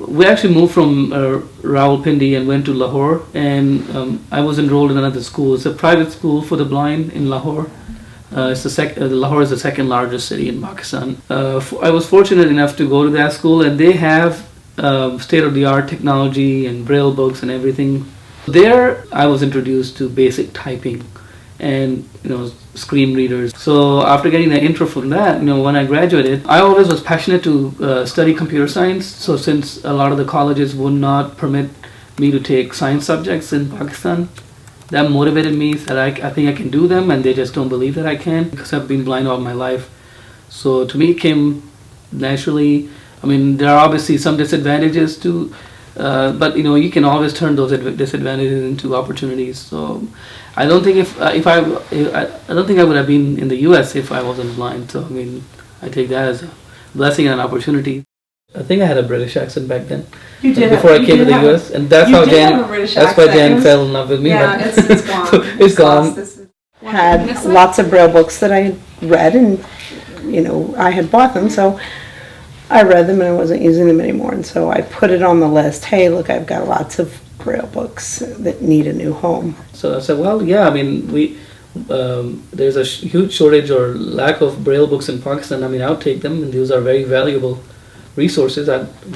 We actually moved from Rawalpindi and went to Lahore, and I was enrolled in another school. It's a private school for the blind in Lahore. Lahore is the second largest city in Pakistan. I was fortunate enough to go to that school, and they have state-of-the-art technology and braille books and everything. There, I was introduced to basic typing and screen readers. So after getting the intro from that, when I graduated, I always was passionate to study computer science. So since a lot of the colleges would not permit me to take science subjects in Pakistan, that motivated me that I think I can do them, and they just don't believe that I can because I've been blind all my life. So to me it came naturally. I mean, there are obviously some disadvantages to but you can always turn those disadvantages into opportunities. So I don't think I don't think I would have been in the U.S. if I wasn't blind. So I mean, I take that as a blessing and an opportunity. I think I had a British accent back then. You did before I came to the U.S. and that's how Jan. That's why Jan fell in love with me. Yeah, it's gone. It's gone. Had lots of braille books that I read, and I had bought them, so I read them and I wasn't using them anymore, and so I put it on the list. Hey, look, I've got lots of braille books that need a new home. So I said, well, yeah, I mean, there's a huge shortage or lack of braille books in Pakistan. I mean, I'll take them, and those are very valuable resources.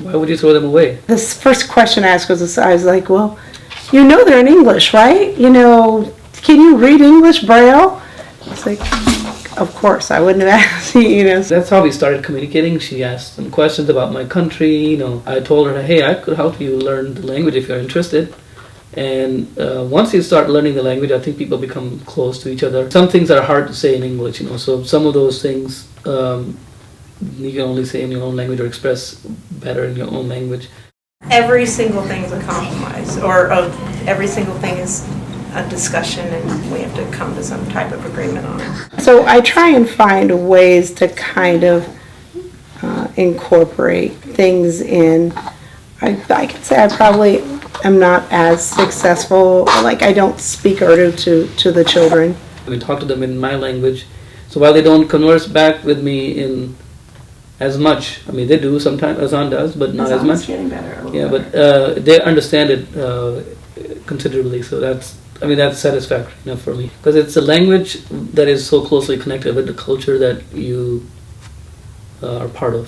Why would you throw them away? This first question I asked was, I was like, well, they're in English, right? Can you read English braille? It's like, of course, I wouldn't have asked you. That's how we started communicating. She asked some questions about my country. I told her, hey, I could help you learn the language if you're interested. And once you start learning the language, I think people become close to each other. Some things are hard to say in English, so some of those things you can only say in your own language or express better in your own language. Every single thing is a compromise, or every single thing is a discussion, and we have to come to some type of agreement on it. So I try and find ways to kind of incorporate things in. I could say I probably am not as successful, like I don't speak Urdu to the children. We talk to them in my language, so while they don't converse back with me in as much, I mean they do sometimes, Azan does, but not as much. Getting better. Yeah, but they understand it considerably, so that's satisfactory enough for me, because it's a language that is so closely connected with the culture that you are part of.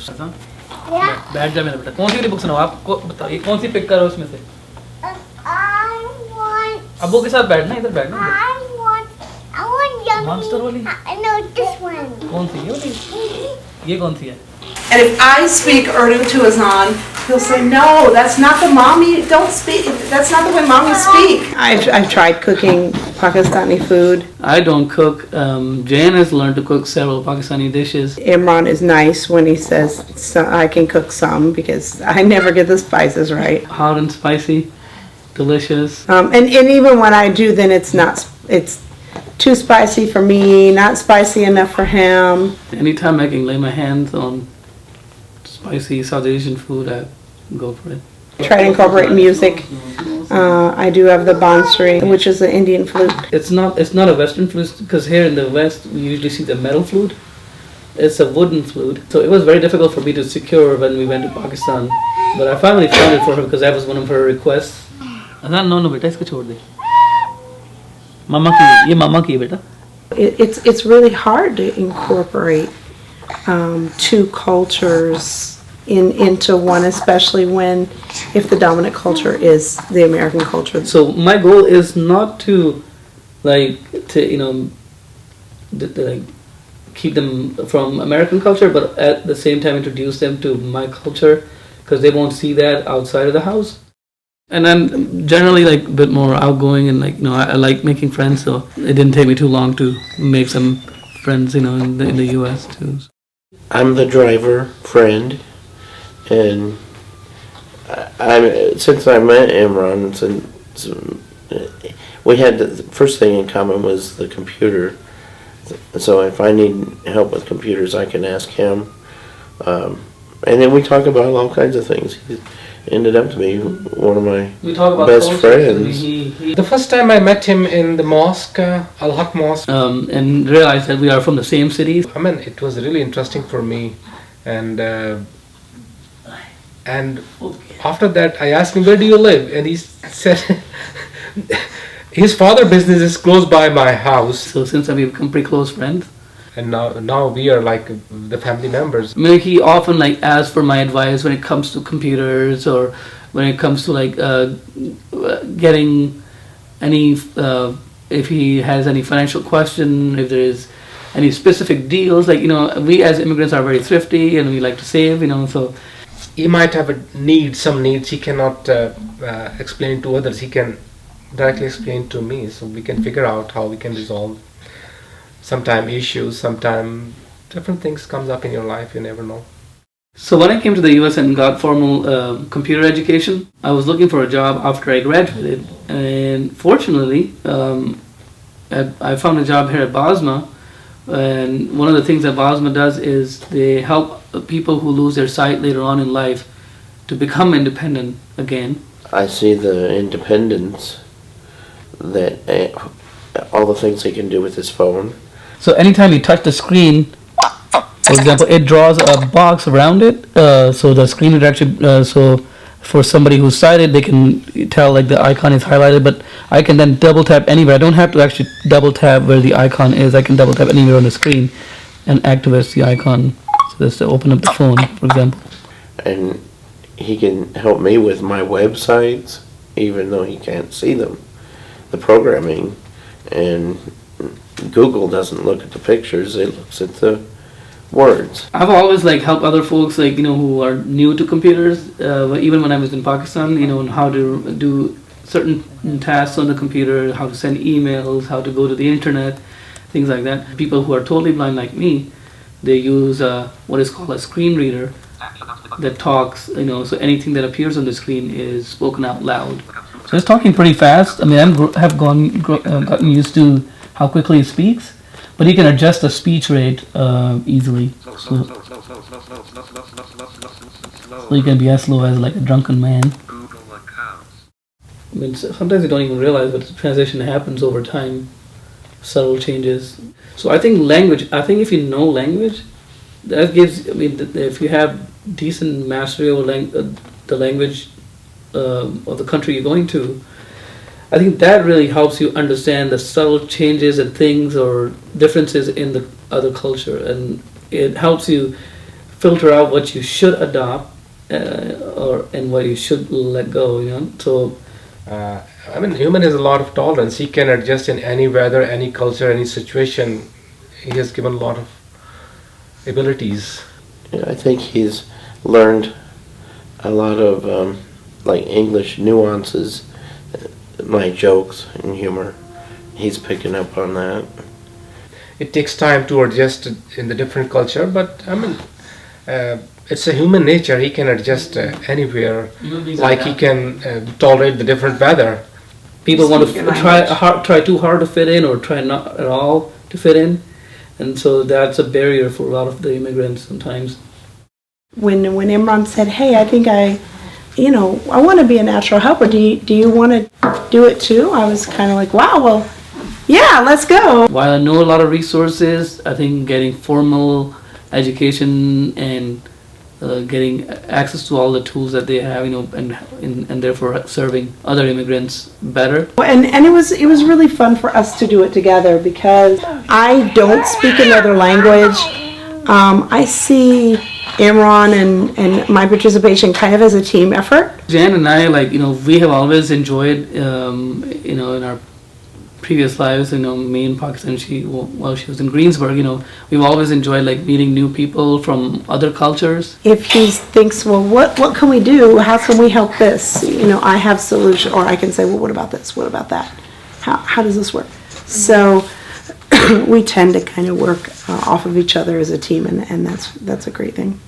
बैठ जा मेरा बेटा. कौन सी वाली book सुनाओ आपको बताइए, कौन सी पिक करो उसमें से? अब्बू के साथ बैठना, इधर बैठना. I want Monster वाली? No, this one. कौन सी? ये वाली? ये कौन सी है? And if I speak Urdu to Azan, he'll say, no, that's not the mommy, don't speak, that's not the way mommy speak. I've tried cooking Pakistani food. I don't cook. Jan has learned to cook several Pakistani dishes. Imran is nice when he says I can cook some, because I never get the spices right. Hot and spicy, delicious. And even when I do, then it's too spicy for me, not spicy enough for him. Anytime I can lay my hands on spicy South Asian food, I go for it. Try to incorporate music. I do have the bansuri, which is an Indian flute. It's not a Western flute, because here in the West we usually see the metal flute. It's a wooden flute, so it was very difficult for me to secure when we went to Pakistan. But I finally found it for her because that was one of her requests. No, beta, isko chhod de. Mama ki, ye mama ki hai beta. It's really hard to incorporate two cultures into one, especially if the dominant culture is the American culture. So my goal is not to keep them from American culture, but at the same time introduce them to my culture, because they won't see that outside of the house. And I'm generally a bit more outgoing, and I like making friends, so it didn't take me too long to make some friends in the US too. I'm the driver friend, and since I met Imran, we had the first thing in common was the computer. So if I need help with computers, I can ask him, and then we talk about all kinds of things. He ended up to be one of my best friends. The first time I met him in the mosque, Al-Haq Mosque, and realized that we are from the same city. I mean, it was really interesting for me, and And after that, I asked him, where do you live? And he said, his father business is close by my house. So since we've become pretty close friends, And now we are like the family members. I mean, he often like asks for my advice when it comes to computers or when it comes to like getting any if he has any financial question, if there is any specific deals. Like, you know, we as immigrants are very thrifty and we like to save, you know, so He might have some needs he cannot explain to others. He can directly explain to me, so we can figure out how we can resolve sometime issues, sometime different things comes up in your life, you never know. So when I came to the US and got formal computer education, I was looking for a job after I graduated, and fortunately, I found a job here at Bosma. And one of the things that Bosma does is they help people who lose their sight later on in life to become independent again. I see the independence that all the things he can do with his phone. So anytime you touch the screen, for example, it draws a box around it. So the screen would actually, so for somebody who's sighted, they can tell like the icon is highlighted, but I can then double tap anywhere. I don't have to actually double tap where the icon is. I can double tap anywhere on the screen and activate the icon. So that's to open up the phone, for example. And he can help me with my websites, even though he can't see them, the programming. And Google doesn't look at the pictures, it looks at the words. I've always like helped other folks, like, you know, who are new to computers, even when I was in Pakistan, you know, on how to do certain tasks on the computer, how to send emails, how to go to the internet, things like that. People who are totally blind like me, they use what is called a screen reader that talks, you know, so anything that appears on the screen is spoken out loud. So it's talking pretty fast. I mean, I have gotten used to how quickly it speaks, but you can adjust the speech rate easily. So you can be as slow as like a drunken man. I mean, sometimes you don't even realize what the transition happens over time, subtle changes. So I think if you know language, that gives, I mean, if you have decent mastery over the language of the country you're going to, I think that really helps you understand the subtle changes and things or differences in the other culture, and it helps you filter out what you should adopt and what you should let go, you know. So I mean, human has a lot of tolerance. He can adjust in any weather, any culture, any situation. He has given a lot of abilities. Yeah, I think he's learned a lot of like English nuances, my jokes and humor. He's picking up on that. It takes time to adjust in the different culture, but I mean, it's a human nature. He can adjust anywhere. Like he can tolerate the different weather. People want to try too hard to fit in or try not at all to fit in, and so that's a barrier for a lot of the immigrants sometimes. When Imran said, "Hey, I think I want to be a natural helper. Do you want to do it too?" I was kind of like, "Wow, well, yeah, let's go." While I know a lot of resources, I think getting formal education and getting access to all the tools that they have, you know, and therefore serving other immigrants better. And it was really fun for us to do it together because I don't speak another language. I see Imran and my participation kind of as a team effort. Jan and I, like, you know, we have always enjoyed, you know, in our previous lives, you know, me in Pakistan, while she was in Greensburg, you know, we've always enjoyed like meeting new people from other cultures. If he thinks, well, what can we do? How can we help this? You know, I have solution, or I can say, well, what about this? What about that? How does this work? So we tend to kind of work off of each other as a team, and that's a great thing.